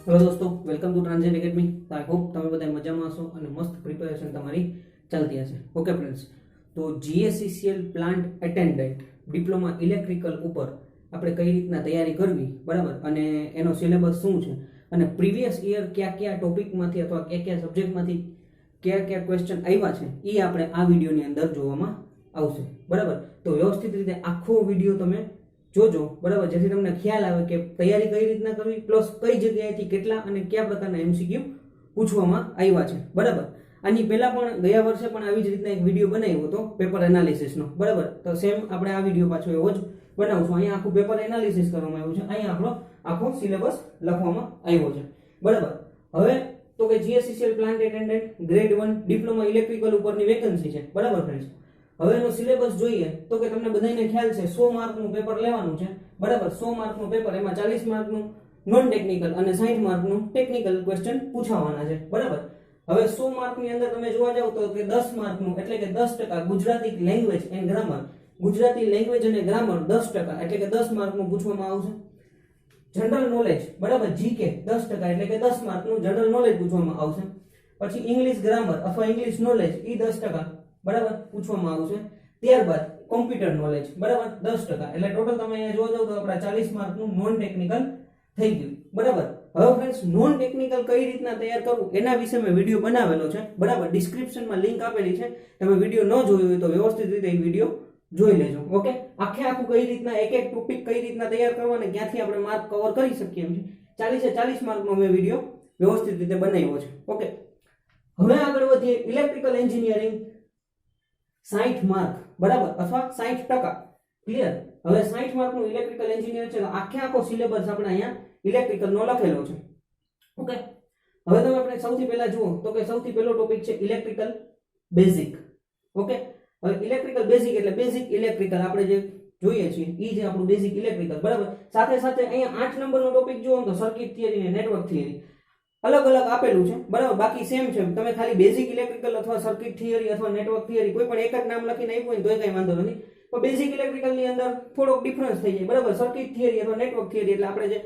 Hello दोस्तों, welcome to transient academy. I hope તમે બધા મજામાં હશો અને મસ્ત પ્રિપેરેશન તમારી ચાલતી હશે। ઓકે ફ્રેન્ડ્સ, તો જીએસસીસીએલ પ્લાન્ટ એટેન્ડન્ટ ડિપ્લોમા ઇલેક્ટ્રિકલ ઉપર આપણે કઈ રીતના તૈયારી કરવી, બરાબર, અને એનો સિલેબસ શું છે અને પ્રીવિયસ યર કયા ટોપિકમાંથી અથવા કયા સબ્જેક્ટમાંથી કયા ક્વેશ્ચન આવ્યા છે એ આપણે આ વિડીયોની અંદર જોવામાં આવશે, બરાબર। તો વ્યવસ્થિત રીતે આખો વિડીયો તમે જોજો, બરાબર, જેથી તમને ખ્યાલ આવે કે તૈયારી કઈ રીતના કરવી, પ્લસ કઈ જગ્યાએથી કેટલા અને કયા પ્રકારના એમસીક્યુ પૂછવામાં આવ્યા છે, બરાબર। આની પહેલા પણ ગયા વર્ષે પણ આવી જ રીતના એક વિડીયો બનાવ્યો હતો પેપર એનાલિસિસનો, બરાબર। તો સેમ આપણે આ વિડીયો પાછો એવો જ બનાવશું। અહીંયા આખું પેપર એનાલિસિસ કરવામાં આવ્યું છે, અહીંયા આપણો આખો સિલેબસ લખવામાં આવ્યો છે, બરાબર। હવે તો કે GSCCL plant attendant grade 1 diploma electrical ઉપરની વેકેન્સી છે, બરાબર ફ્રેન્ડ્સ। હવે એનો સિલેબસ જોઈએ તો કે તમને બધાને ખ્યાલ છે 100 માર્કનું પેપર લેવાનું છે, બરાબર। 100 માર્કનું પેપર, એમાં 40 માર્કનું નોન ટેકનિકલ અને 60 માર્કનું ટેકનિકલ ક્વેશ્ચન પૂછાવાના છે, બરાબર। હવે 100 માર્કની અંદર તમે જોવા જાવ તો કે 10 માર્કનું એટલે કે 10% Gujarati language and grammar, Gujarati language અને ગ્રામર 10% એટલે કે 10 માર્કનું પૂછવામાં આવશે। જનરલ નોલેજ, બરાબર, જીકે 10% એટલે કે 10 માર્કનું જનરલ નોલેજ પૂછવામાં આવશે। પછી ઇંગ્લિશ ગ્રામર અથવા ઇંગ્લિશ નોલેજ એ 10%, બરાબર, પૂછવામાં આવશે। ત્યારબાદ કોમ્પ્યુટર નોલેજ, બરાબર, 10% એટલે ટોટલ તમે અહીંયા જોવા જાવ તો આપણા 40 માર્કનું નોન ટેકનિકલ થઈ ગયું, બરાબર। હવે ફ્રેન્ડ્સ, નોન ટેકનિકલ કઈ રીતના તૈયાર કરવું એના વિશે મેં વિડીયો બનાવેલો છે, બરાબર, ડિસ્ક્રિપ્શનમાં લિંક આપેલી છે, તમે વિડીયો ન જોયો હોય તો વ્યવસ્થિત રીતે એ વિડીયો જોઈ લેજો, ઓકે। આખું કઈ રીતના એક ટોપિક કઈ રીતના તૈયાર કરવા અને ક્યાંથી આપણે માર્ક કવર કરી શકીએ એમ છે, 40 માર્કનો મેં વિડીયો વ્યવસ્થિત રીતે બનાવ્યો છે, ઓકે। હવે આગળ વધીએ, ઇલેક્ટ્રિકલ એન્જિનિયરિંગ 60 માર્ક, બરાબર, અથવા 60%, ક્લિયર। હવે 60 માર્કનું ઇલેક્ટ્રિકલ એન્જિનિયર છે તો આખો સિલેબસ આપણે અહીંયા ઇલેક્ટ્રિકલ નો લખેલો છે, ઓકે। હવે તમે આપણે સૌથી પહેલા જુઓ તો કે સૌથી પહેલો ટોપિક છે ઇલેક્ટ્રિકલ બેઝિક, ઓકે। હવે ઇલેક્ટ્રિકલ બેઝિક એટલે બેઝિક ઇલેક્ટ્રિકલ આપણે જે જોઈએ છીએ એ જે આપણું બેઝિક ઇલેક્ટ્રિકલ, બરાબર। સાથે સાથે અહીંયા 8 નંબરનો ટોપિક જુઓ તો સર્કિટ થિયરી અને નેટવર્ક થિયરી અલગ અલગ આપેલું છે, બરાબર, બાકી સેમ છે। તમે ખાલી બેઝિક ઇલેક્ટ્રિકલ અથવા સર્કિટ થિયરી અથવા નેટવર્ક થિયરી કોઈ પણ એક જ નામ લખીને આપ્યું હોય તો કઈ વાંધો નથી, પણ બેઝિક ઇલેક્ટ્રિકલ ની અંદર થોડોક ડિફરન્સ થઈ જાય, બરાબર। સર્કિટ થિયરી અથવા નેટવર્ક થિયરી એટલે આપણે જે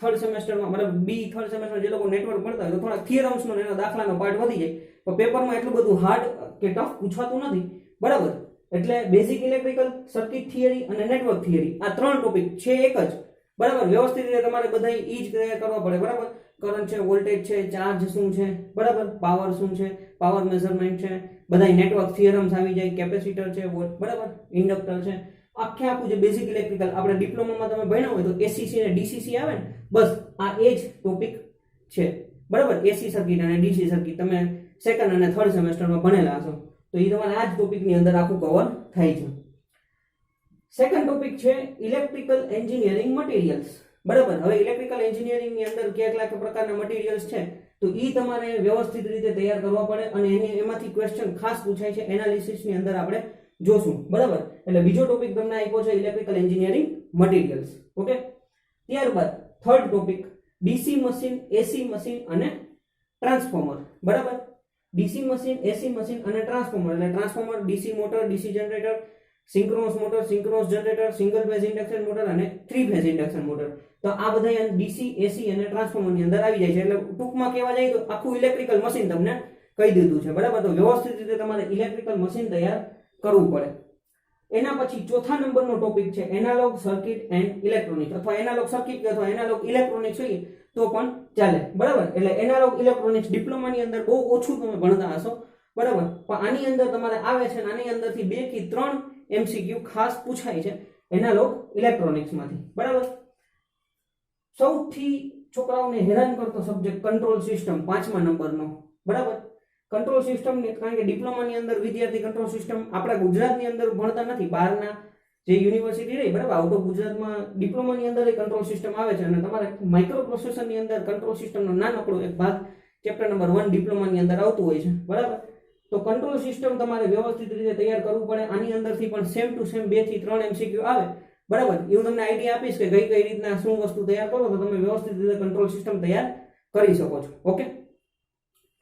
થર્ડ સેમેસ્ટરમાં, બરાબર, થર્ડ સેમેસ્ટર જે લોકો નેટવર્ક ભણતા હોય તો થોડા થિયરમ્સનો એનો દાખલાનો પાર્ટ વધી જાય, પણ પેપરમાં એટલું બધું હાર્ડ કે ટફ પૂછવાતું નથી, બરાબર। એટલે બેઝિક ઇલેક્ટ્રિકલ, સર્કિટ થિયરી અને નેટવર્ક થિયરી આ 3 ટોપિક છે એક જ, બરાબર। વ્યવસ્થિત રીતે તમારે બધા ઈ જ તૈયાર કરવા પડે, બરાબર। કરંટ છે, વોલ્ટેજ છે, ચાર્જ શું છે, બરાબર, પાવર શું છે, પાવર મેઝરમેન્ટ છે, બધા નેટવર્ક થિયરમ્સ આવી જાય, કેપેસિટર છે, બરાબર, ઇન્ડક્ટર છે, આખું જે બેઝિક ઇલેક્ટ્રિકલ આપણે ડિપ્લોમામાં તમે ભણ્યા હોય તો એસીસી અને ડીસીસી આવે ને, બસ આ એ જ ટોપિક છે, બરાબર। એસી સર્કિટ અને ડીસી સર્કિટ તમે સેકન્ડ અને થર્ડ સેમેસ્ટરમાં ભણેલા હશો તો એ તમારે આ જ ટોપિકની અંદર આખું કવર થાય છે। સેકન્ડ ટોપિક છે ઇલેક્ટ્રિકલ એન્જિનિયરિંગ મટીરિયલ્સ, બરાબર। હવે ઇલેક્ટ્રિકલ એન્જિનિયરિંગ ની અંદર કેટલાક પ્રકારના મટીરિયલ્સ છે તો એ તમારે વ્યવસ્થિત રીતે તૈયાર કરવા પડે અને એમાંથી ક્વેશ્ચન ખાસ પૂછાય છે, એનાલિસિસ ની અંદર આપણે જોશું, બરાબર। એટલે બીજો ટોપિક તમને આપ્યો છે ઇલેક્ટ્રિકલ એન્જિનિયરિંગ મટીરિયલ્સ, ઓકે। ત્યારબાદ third topic DC machine, AC machine અને ટ્રાન્સફોર્મર, બરાબર। ડીસી મશીન, એસી મશીન અને ટ્રાન્સફોર્મર એટલે transformer, DC motor, DC generator, synchronous motor, synchronous generator, single phase induction motor અને 3 ફેઝ ઇન્ડક્શન મોટર, તો આ બધા DC, એસી અને ટ્રાન્સફોર્મર ની અંદર આવી જાય છે। એટલે ટૂંકમાં કહેવા જાય તો આખું ઇલેક્ટ્રિકલ મશીન તમને કહી દીધું છે, બરાબર। તો વ્યવસ્થિત રીતે તમારે ઇલેક્ટ્રિકલ મશીન તૈયાર કરવું પડે। એના પછી ચોથા નંબરનો ટોપિક છે એનાલોગ સર્કિટ એન્ડ ઇલેક્ટ્રોનિક્સ, અથવા એનાલોગ સર્કિટ અથવા એનાલોગ ઇલેક્ટ્રોનિક્સ જોઈએ તો પણ ચાલે, બરાબર। એટલે એનાલોગ ઇલેક્ટ્રોનિક્સ ડિપ્લોમાની અંદર બહુ ઓછું તમે ભણતા હશો, બરાબર, પણ આની અંદર તમારે આવે છે અને આની અંદરથી 2 થી 3 એમસીક્યુ ખાસ પૂછાય છે એનાલોગ ઇલેક્ટ્રોનિક્સ માંથી, બરાબર। સૌથી છોકરાઓને હેરાન કરતો સબ્જેક્ટ કંટ્રોલ સિસ્ટમ 5મા નંબરનો, બરાબર। કંટ્રોલ સિસ્ટમ કારણ કે ડિપ્લોમાની અંદર વિદ્યાર્થી કંટ્રોલ સિસ્ટમ આપણા ગુજરાતની અંદર ભણતા નથી, બહારના જે યુનિવર્સિટી રહી, બરાબર, આઉટ ઓફ ગુજરાતમાં ડિપ્લોમાની અંદર કંટ્રોલ સિસ્ટમ આવે છે અને તમારે માઇક્રો પ્રોસેસરની અંદર કંટ્રોલ સિસ્ટમનો નાનકડો એક ભાગ ચેપ્ટર નંબર 1 ડિપ્લોમાની અંદર આવતું હોય છે, બરાબર। તો કંટ્રોલ સિસ્ટમ તમારે વ્યવસ્થિત રીતે તૈયાર કરવું પડે। આની અંદરથી પણ સેમ ટુ સેમ 2 થી 3 એમસીક્યુ આવે, બરાબર। એવું તમને આઈડિયા આપીશ કે કઈ રીતના શું વસ્તુ તૈયાર કરો તો તમે વ્યવસ્થિત રીતે કંટ્રોલ સિસ્ટમ તૈયાર કરી શકો છો, ઓકે।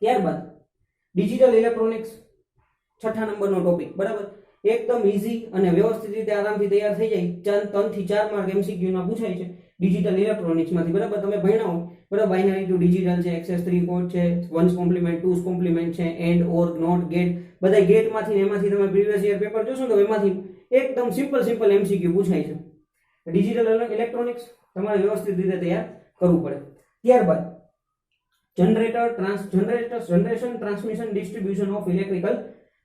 ત્યારબાદ ડિજિટલ ઇલેક્ટ્રોનિક્સ 6થા નંબરનો ટોપિક, બરાબર, એકદમ ઈઝી અને વ્યવસ્થિત રીતે આરામથી તૈયાર થઈ જાય, 3 થી 4 માર્ક એમસીક્યુ ના પૂછાય છે। ડિજિટલ ઇલેક્ટ્રોનિક્સ માંથી, બરાબર. તમે ભણ્યા હોય, બરાબર. બાઇનરી ટુ ડિજિટલ છે, XS3 કોડ છે, વન્સ કોમ્પ્લિમેન્ટ, ટુસ કોમ્પ્લિમેન્ટ છે, એન્ડ, ઓર, નોટ, ગેટ, બધા ગેટ માંથી એમાંથી તમે પ્રીવિયસ યર પેપર જોશો તો એમાંથી એકદમ સિમ્પલ MCQ પૂછાય છે. ડિજિટલ ઇલેક્ટ્રોનિક્સ તમારે વ્યવસ્થિત રીતે તૈયાર કરવું પડે. ત્યારબાદ generation, transmission, distribution of electrical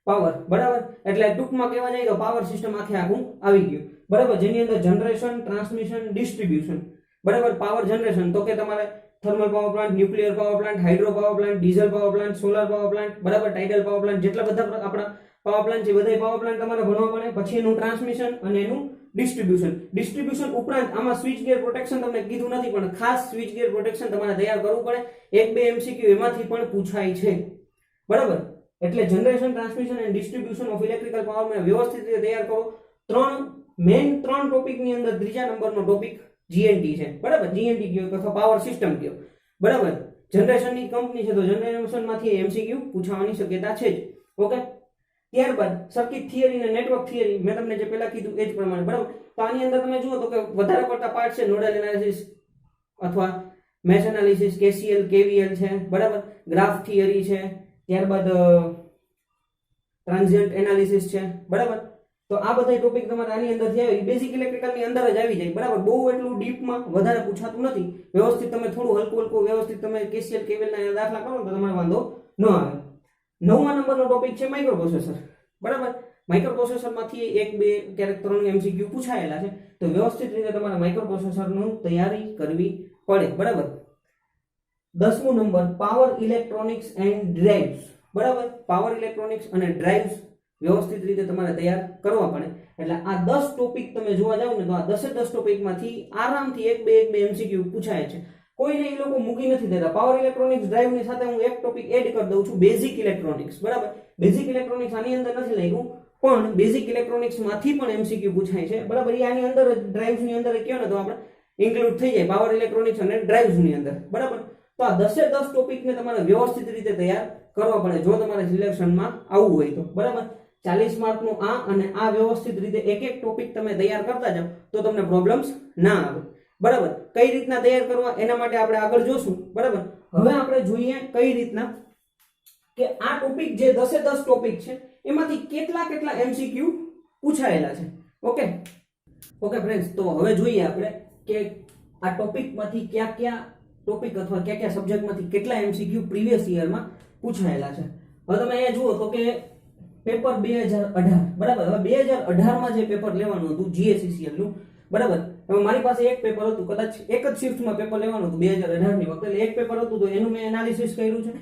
power, બરાબર. એટલે ટૂંકમાં કહેવા જાય તો પાવર સિસ્ટમ આખું આવી ગયું, બરાબર. જેની અંદર જનરેશન, ટ્રાન્સમિશન, ડિસ્ટ્રીબ્યુશન, બરાબર. પાવર જનરેશન તો કે તમારે thermal power plant, nuclear power plant, hydro power plant, diesel power plant, solar power plant, બરાબર. ટાઇડલ પાવર પ્લાન્ટ, જેટલા બધા આપણા પાવર પ્લાન્ટ છે બધા પાવર પ્લાન્ટ તમારે ભણવા પડે. પછી એનું ટ્રાન્સમિશન અને એનું ડિસ્ટ્રીબ્યુશન ઉપરાંત આમાં સ્વિચ ગિયર પ્રોટેક્શન તમને કીધું નથી, પણ ખાસ સ્વિચ ગિયર પ્રોટેક્શન તમારે તૈયાર કરવું પડે. 1-2 MCQ એમાંથી પણ પૂછાય છે, બરાબર. એટલે generation, transmission and distribution of electrical power વ્યવસ્થિત રીતે તૈયાર કરો. મેઇન ત્રણ ટોપિકની અંદર ત્રીજા નંબરનો ટોપિક GNT છે, બરાબર. GNT કયો અથવા પાવર સિસ્ટમ કયો, બરાબર. જનરેશનની કંપની છે તો જનરેશનમાંથી MCQ પૂછવાની શક્યતા છે જ. ઓકે. ત્યારબાદ સર્કિટ થિયરી અને નેટવર્ક થિયરી, મેં તમને જે પહેલા કીધું એ જ પ્રમાણે, બરાબર. તો આની અંદર તમે જુઓ તો કે વધારે પડતા પાર્ટ છે નોડલ એનાલિસિસ અથવા મેશ એનાલિસિસ, KCL, KVL છે, બરાબર. ગ્રાફ થિયરી છે, ત્યારબાદ ટ્રાન્ઝિયન્ટ એનાલિસિસ છે, બરાબર. તો આ બધા ટોપિક તમારે આની અંદર છે, બેઝિક ઇલેક્ટ્રિકલ ની અંદર જ આવી જાય, બરાબર. બહુ એટલું ડીપમાં વધારે પૂછાતું નથી. વ્યવસ્થિત તમે થોડું હલકું વ્યવસ્થિત તમે KCL, KVL ના દાખલા કરો તો તમારે વાંધો ન આવે. 9મા નંબરનો ટોપિક છે માઇક્રો પ્રોસેસર, બરાબર. માઇક્રો પ્રોસેસર માંથી 1-2 ક્યારેક 3 MCQ પૂછાયેલા છે, તો વ્યવસ્થિત રીતે તમારે માઇક્રો પ્રોસેસરનું તૈયારી કરવી પડે, બરાબર. 10મો number power electronics and drives, બરાબર. પાવર ઇલેક્ટ્રોનિક્સ અને ડ્રાઇવ્સ વ્યવસ્થિત રીતે તમારે તૈયાર કરવા પડે. એટલે આ 10 ટોપિક તમે જોવા જાવ ને તો આ 10 ટોપિકમાંથી આરામથી 1-2 MCQ પૂછાય છે. કોઈને એ લોકો મૂકી નથી દેતા. પાવર ઇલેક્ટ્રોનિક્સ ડ્રાઇવ ની સાથે હું એક ટોપિક એડ કરી દઉં છું, બેઝિક ઇલેક્ટ્રોનિક્સ, બરાબર. બેઝિક ઇલેક્ટ્રોનિક્સ આની અંદર નથી લખ્યું, પણ બેઝિક ઇલેક્ટ્રોનિક્સ માંથી પણ MCQ પૂછાય છે, બરાબર. એ આની અંદર ડ્રાઇવ્સ ની અંદર કયો ને તો આપણે ઇન્ક્લુડ થઈ જાય પાવર ઇલેક્ટ્રોનિક્સ અને ડ્રાઇવ્સ ની અંદર, બરાબર. તો આ 10 ટોપિકને તમારે વ્યવસ્થિત રીતે તૈયાર કરવા પડે જો તમારે સિલેક્શનમાં આવવું હોય તો, બરાબર. 40 માર્કનું આ અને આ વ્યવસ્થિત રીતે એક ટોપિક તમે તૈયાર કરતા જાવ તો તમને પ્રોબ્લેમ્સ ના આવે, બરાબર. કઈ રીતના તૈયાર કરવા એના માટે આપણે આગળ જોશું, બરાબર. હવે આપણે જોઈએ કઈ રીતના કે આ ટોપિક જે 10 ટોપિક છે એમાંથી કેટલા MCQ પૂછાયેલા છે. ઓકે ફ્રેન્ડ્સ, તો હવે જોઈએ આપણે કે આ ટોપિકમાંથી કયા ટોપિક અથવા કયા સબ્જેક્ટમાંથી કેટલા MCQ પ્રીવિયસ યરમાં પૂછાયેલા છે. હવે તમે અહીંયા જુઓ તો કે પેપર 2018, બરાબર. હવે 2018 માં જે પેપર લેવાનું હતું GSECL નું, બરાબર. હવે મારી પાસે એક પેપર હતું, કદાચ એક જ શિફ્ટમાં પેપર લેવાનું હતું 2018 ની વખતે, એટલે એક પેપર હતું તો એનું મેં એનાલિસિસ કર્યું છે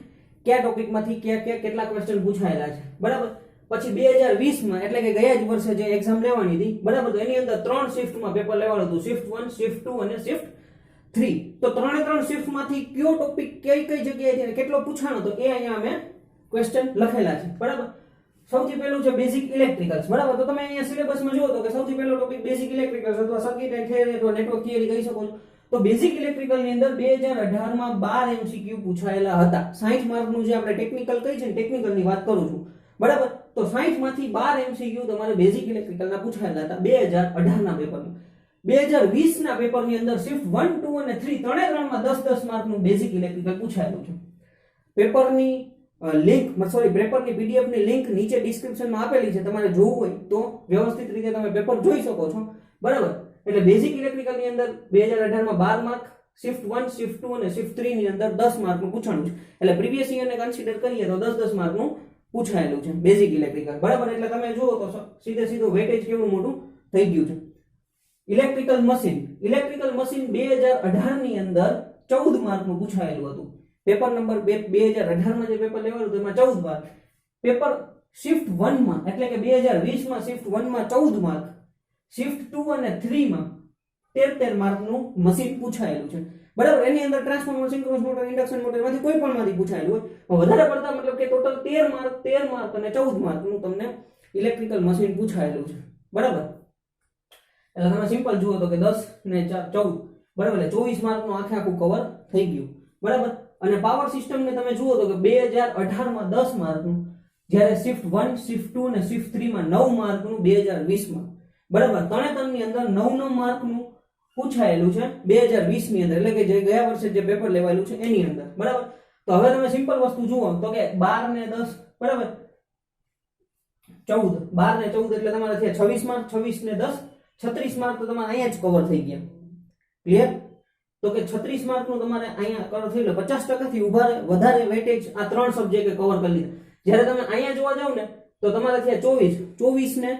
કયા ટોપિકમાંથી કેટલા ક્વેશ્ચન પૂછાયેલા છે, બરાબર. પછી 2020માં એટલે કે ગયા જ વર્ષે જે એક્ઝામ લેવાની હતી, બરાબર, તો એની અંદર 3 શિફ્ટમાં પેપર લેવાનું હતું, શિફ્ટ 1, શિફ્ટ 2 અને શિફ્ટ 3. તો 3 શિફ્ટમાંથી કયો ટોપિક કઈ જગ્યાએ કેટલો પૂછાણો તો એ અહીંયા અમે ક્વેશ્ચન લખેલા છે, બરાબર. સૌથી પહેલું છે બેઝિક ઇલેક્ટ્રિકલ્સ, બરાબર. તો તમે અહીંયા સિલેબસમાં જુઓ તો કે સૌથી પહેલો ટોપિક બેઝિક ઇલેક્ટ્રિકલ્સ અથવા સર્કિટ એન્ડ થિયરી અથવા નેટવર્ક થિયરી કહી શકો છો. તો બેઝિક ઇલેક્ટ્રિકલ ની અંદર 2018 માં 12 MCQ પૂછાયેલા હતા. 60 માર્કનું જે આપણે ટેકનિકલ કહી છે ને, ટેકનિકલ ની વાત કરું છું, બરાબર. તો 60 માંથી 12 MCQ તમારે બેઝિક ઇલેક્ટ્રિકલ ના પૂછાયેલા હતા 2018 ના પેપરમાં. 2020 ના પેપરની અંદર શિફ્ટ 1, 2 અને 3 ત્રણેમાં 10 માર્કનું બેઝિક ઇલેક્ટ્રિકલ પૂછાયેલું છે. પેપરની પેપરની PDF ની લિંક નીચે ડિસ્ક્રિપ્શનમાં આપેલી છે, તમારે જોવું હોય તો વ્યવસ્થિત રીતે તમે પેપર જોઈ શકો છો, બરાબર. એટલે બેઝિક ઇલેક્ટ્રિકલ ની અંદર 2018 માં 12 માર્ક, શિફ્ટ 1, શિફ્ટ 2 અને શિફ્ટ 3 ની અંદર 10 માર્કનું પૂછાણું છે. એટલે પ્રીવિયસ યર ને કન્સિડર કરીએ તો 10 માર્કનું પૂછાયેલું છે બેઝિક ઇલેક્ટ્રિકલ, બરાબર. એટલે તમે જુઓ તો સીધું વેટેજ કેવું મોટું થઈ ગયું છે. ઇલેક્ટ્રિકલ મશીન 2018 ની અંદર 14 માર્કનું પૂછાયેલું હતું. પેપર નંબર 2018 માં જે પેપર લેવાનું હતું એમાં 14 માર્ક. પેપર શિફ્ટ 1 માં એટલે કે 2020 માં શિફ્ટ 1 માં 14 માર્ક, શિફ્ટ 2 અને 3 માં 13 માર્કનું મશીન પૂછાયેલું છે, બરાબર. એની અંદર transformer, synchronous motor, induction motor માંથી કોઈ પણ માંથી પૂછાયેલું હોય. વધારે પડતા મતલબ કે ટોટલ 13 માર્ક અને 14 માર્કનું તમને ઇલેક્ટ્રિકલ મશીન પૂછાયેલું છે, બરાબર. એટલે તમે સિમ્પલ જુઓ તો કે 10 ને 4 14, બરાબર. એટલે 24 માર્કનું આખું કવર થઈ ગયું, બરાબર. અને પાવર સિસ્ટમ ને તમે જુઓ તો કે 2018 માં 10 માર્કનું, જ્યારે શિફ્ટ 1, શિફ્ટ 2 અને શિફ્ટ 3 માં 9 માર્કનું 2020 માં, બરાબર. ત્રણેની અંદર 9 માર્કનું પૂછાયેલું છે 2020 ની અંદર, એટલે કે જે ગયા વર્ષે જે પેપર લેવાયેલું છે એની અંદર, બરાબર. તો હવે તમે સિમ્પલ વસ્તુ જુઓ તો કે 12 ને 10 બરાબર 14, 12 ને 14 એટલે તમારે થયા 26 માર્ક, 26 ને 10 36 માર્ક તો તમારે અહીંયા જ કવર થઈ ગયા. ક્લિયર? તો કે 36 માર્ક નું તમારે અહીંયા કવર થઈ ગયું. 50% થી વધારે વેટેજ આ ત્રણ સબ્જેક્ટે કવર કરી લીધા. જ્યારે તમે અહીંયા જોવા જાવ ને તો તમારે થયા 24 ને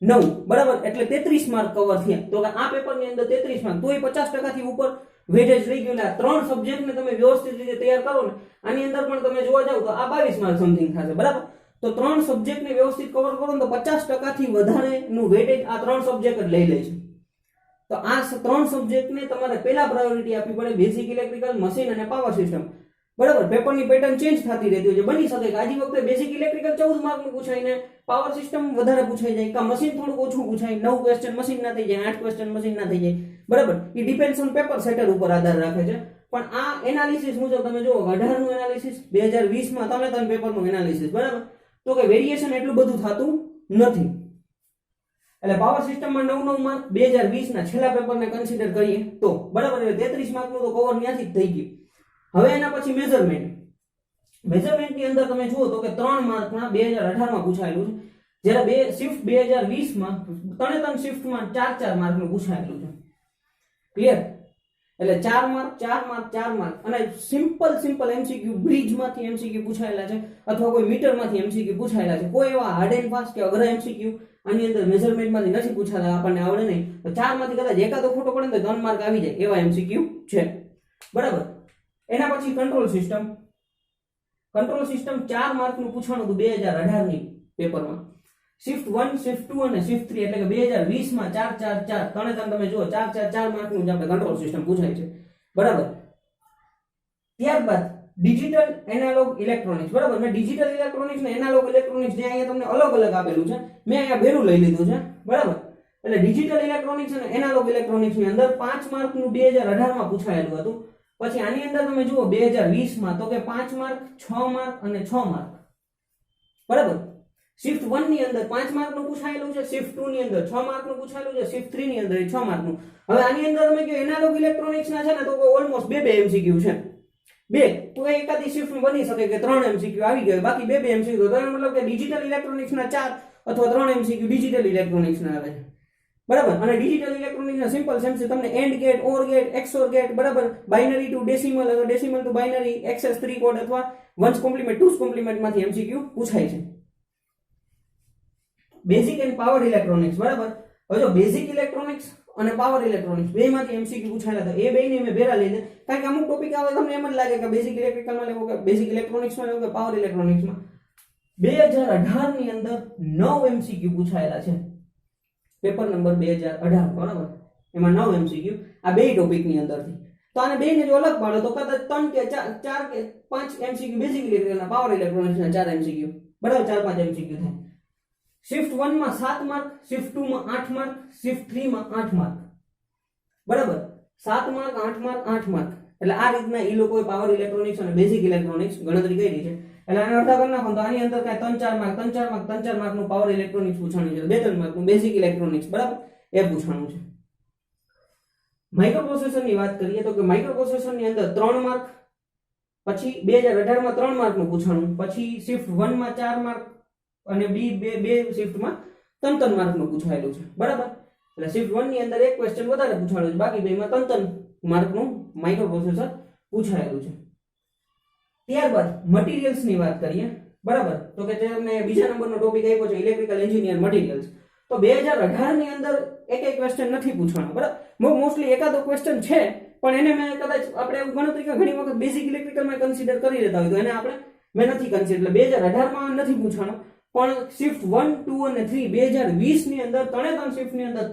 9 બરાબર, એટલે 33 માર્ક કવર થયા. તો કે આ પેપરની અંદર 33 માર્ક, તોય 50% થી ઉપર વેટેજ રહી ગયું. એટલે આ ત્રણ સબ્જેક્ટને તમે વ્યવસ્થિત રીતે તૈયાર કરો ને, આની અંદર પણ તમે જોવા જાવ તો આ 22 માર્ક સમથિંગ થશે, બરાબર. તો ત્રણ સબ્જેક્ટને વ્યવસ્થિત કવર કરો ને તો 50% થી વધારેનું વેટેજ આ ત્રણ સબ્જેક્ટ જ લઈ લે છે. તો આ ત્રણ સબ્જેક્ટને તમારે પહેલા પ્રાયોરિટી આપવી પડે, બેઝિક ઇલેક્ટ્રિકલ, મશીન અને પાવર સિસ્ટમ, બરાબર. પેપરની પેટર્ન ચેન્જ થતી રહેતી હોય છે. બની શકે કે આજી વખતે બેઝિક ઇલેક્ટ્રિકલ 14 માર્કનું પૂછાય ને પાવર સિસ્ટમ વધારે પૂછાઈ જાય, કા મશીન થોડું ઓછું પૂછાય, 9 ક્વેશ્ચન મશીન ના થઈ જાય, 8 ક્વેશ્ચન મશીન ના થઈ જાય, બરાબર. એ ડિપેન્ડ્સ ઓન પેપર સેટર ઉપર આધાર રાખે છે. પણ આ એનાલિસિસ મુજબ તમે જુઓ 18 નું એનાલિસિસ, 2020 માં ત્રણ પેપરનું એનાલિસિસ, બરાબર. તો કે વેરિએશન એટલું બધું થતું નથી. એટલે પાવર સિસ્ટમમાં 9 માર્ક 2020 ના છેલ્લા પેપરને કન્સિડર કરીએ તો, બરાબર. એટલે 33 માર્કનું તો કવર ત્યાંથી જ થઈ ગયું. હવે એના પછી મેઝરમેન્ટની અંદર તમે જુઓ તો કે 3 માર્કના 2018 માં પૂછાયેલું છે, જ્યારે શિફ્ટ 2020 માં ત્રણ શિફ્ટમાં 4 માર્કનું પૂછાયેલું છે. ક્લિયર? એટલે 4 માર્ક અને સિમ્પલ એમસીક્યુ બ્રિજમાંથી એમસીક્યુ પૂછાયેલા છે, અથવા કોઈ મીટરમાંથી એમસીક્યુ પૂછાયેલા છે. કોઈ એવા હાર્ડ એન્ડ ફાસ્ટ કે અઘરા એમસીક્યુ આની અંદર મેઝરમેન્ટમાંથી નથી પૂછાતા, આપણને આવડે નહીં. તો 4 માંથી કદાચ એકાદો ખોટો પડે તો 3 માર્ક આવી જાય એવા એમસીક્યુ છે, બરાબર. એના પછી કંટ્રોલ સિસ્ટમ 4 માર્કનું પૂછવાનું હતું 2018 ની પેપરમાં. શિફ્ટ 1, શિફ્ટ 2 અને શિફ્ટ 3 એટલે કે 2020 માં 4 તમે જુઓ 4 માર્કનું જ આપણે કંટ્રોલ સિસ્ટમ પૂછાય છે, બરાબર. ત્યારબાદ ડિજિટલ એનાલોગ ઇલેક્ટ્રોનિક્સ, બરાબર. મેં ડિજિટલ ઇલેક્ટ્રોનિક્સ ને એનાલોગ ઇલેક્ટ્રોનિક્સ જે અહીંયા તમને અલગ અલગ આપેલું છે, મેં અહીંયા ભેરું લઈ લીધું છે, બરાબર. એટલે ડિજિટલ ઇલેક્ટ્રોનિક્સ અને એનાલોગ ઇલેક્ટ્રોનિક્સ ની અંદર 5 માર્કનું 2018 માં પૂછાયેલું હતું. પછી આની અંદર તમે જુઓ 2020 માં તો કે 5 માર્ક, 6 માર્ક અને 6 માર્ક, બરાબર. શિફ્ટ 1 ની અંદર 5 માર્કનું પૂછાયેલું છે, શિફ્ટ 2 ની અંદર 6 માર્કનું પૂછાયેલું છે, શિફ્ટ 3 ની અંદર 6 માર્કનું. હવે આની અંદર તમે કહો એનાલોગ ઇલેક્ટ્રોનિક્સ ના છે ને તો ઓલમોસ્ટ બે એમસીક્યુ છે. તો એકાદી શિફ્ટ બની શકે કે 3 એમસીક્યુ આવી ગયો, બાકી બે એમસીક્યુ. તો મતલબ કે ડિજિટલ ઇલેક્ટ્રોનિક્સ ના 4 અથવા 3 એમસીક્યુ ડિજિટલ ઇલેક્ટ્રોનિક્સ ના આવે છે, બરાબર. અને ડિજિટલ ઇલેક્ટ્રોનિક્સ ના સિમ્પલ સેમ છે, તમને and gate, or gate, XOR gate, બરાબર. બાઇનરી ટુ ડેસિમલ અથવા decimal to binary, excess 3 code અથવા વન્સ કોમ્પ્લિમેન્ટ, ટુસ કોમ્પ્લિમેન્ટ માંથી એમસીક્યુ પૂછાય છે. બેઝિક એન્ડ પાવર ઇલેક્ટ્રોનિક્સ, બરાબર. હવે જો બેઝિક ઇલેક્ટ્રોનિક્સ અને પાવર ઇલેક્ટ્રોનિક્સ બેમાંથી એમસીક્યુ પૂછાયેલા હતા. એ બેને મેં ભેરા લઈને, કારણ કે અમુક ટોપિક આવે તમને એમ જ લાગે કે બેઝિક ઇલેક્ટ્રિકલમાં લેવો કે બેઝિક ઇલેક્ટ્રોનિક્સમાં લેવો કે પાવર ઇલેક્ટ્રોનિક્સમાં. 2018 ની અંદર 9 એમસીક્યુ પૂછાયેલા છે, પેપર નંબર 2018, બરાબર. એમાં 9 એમસીક્યુ આ બે ટોપિકની અંદરથી. તો આને બેને જો અલગ પાડો તો કદાચ 3 કે 4 કે 5 એમસીક્યુ બેઝિક ઇલેક્ટ્રિકલના, પાવર ઇલેક્ટ્રોનિક્સના 4 એમસીક્યુ, બરાબર. 4-5 એમસીક્યુ થાય. શિફ્ટ 1 માં 7 માર્ક, શિફ્ટ 2 માં 8 માર્ક, શિફ્ટ 3 માં 8 માર્ક, બરાબર. 7 માર્ક, 8 માર્ક, 8 માર્ક. એટલે આ રીતના એ લોકોએ પાવર ઇલેક્ટ્રોનિક્સ અને બેઝિક ઇલેક્ટ્રોનિક્સ ગણતરી કરી છે. એટલે આને અડધા કરી નાખો તો આની અંદર કાંઈ 3-4 માર્કનું પાવર ઇલેક્ટ્રોનિક્સ પૂછાણું છે, 2-3 માર્કનું બેઝિક ઇલેક્ટ્રોનિક્સ, બરાબર, એ પૂછાણું છે. માઇક્રોપ્રોસેસરની વાત કરીએ તો કે માઇક્રોપ્રોસેસરની અંદર 3 માર્ક, પછી 2018 માં 3 માર્કનું પૂછાણું, પછી શિફ્ટ 1 માં 4 માર્ક અને બે શિફ્ટમાં 3 માર્કનું પૂછાયેલું છે, બરાબર. એટલે શિફ્ટ 1 ની અંદર એક ક્વેશ્ચન વધારે પૂછાયેલું છે, બાકી બેમાં 3 માર્કનું માઇક્રોપ્રોસેસર પૂછાયેલું છે. ત્યારબાદ મટીરીયલ્સ ની વાત કરીએ, બરાબર. તો કે તમને બીજા નંબરનો ટોપિક આપ્યો છે ઇલેક્ટ્રિકલ એન્જિનિયર મટીરીયલ્સ. તો 2018 ની અંદર એક ક્વેશ્ચન નથી પૂછવાનો, બરાબર. મોસ્ટલી એકાદો ક્વેશ્ચન છે, પણ એને મેં કદાચ આપણે એવું ગણતરી કે ઘણી વખત બેઝિક ઇલેક્ટ્રિકલમાં કન્સિડર કરી લેતા હોય તો એને મેં નથી કન્સિડર, એટલે 2018 માં નથી પૂછવાનો. પણ શિફ્ટ 1, 2 અને 3 2020 ની અંદર 3 શિફ્ટ ની અંદર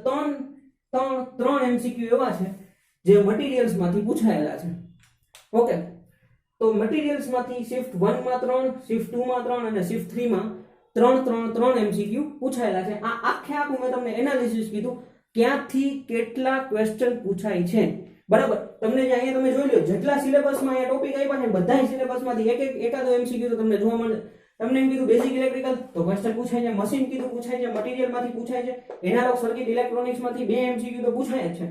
3 એમસીક્યુ એવા છે જે મટીરીયલ્સ માંથી પૂછાયેલા છે. ઓકે, તો મટીરીયલ્સ માંથી શિફ્ટ 1 માં 3, શિફ્ટ 2 માં 3 અને શિફ્ટ 3 માં 3 એમસીક્યુ પૂછાયેલા છે. આ આખું મેં તમને એનાલિસિસ કીધું ક્યાંથી કેટલા ક્વેશ્ચન પૂછાય છે, બરાબર. તમને જે અહીંયા તમે જોઈ લો જેટલા સિલેબસમાં અહીંયા ટોપિક આપ્યા છે બધા સિલેબસમાંથી એકાદો એમસીક્યુ તો તમને જોવા મળે. તમને એમ કીધું બેઝિક ઇલેક્ટ્રિકલ તો ક્વેશ્ચન પૂછાય છે, મશીન કીધું પૂછાય છે, મટીરીયલ માંથી પૂછાય છે, એનાલોગ સર્કિટ ઇલેક્ટ્રોનિક્સ માંથી 2 એમસીક્યુ તો પૂછાય જ છે.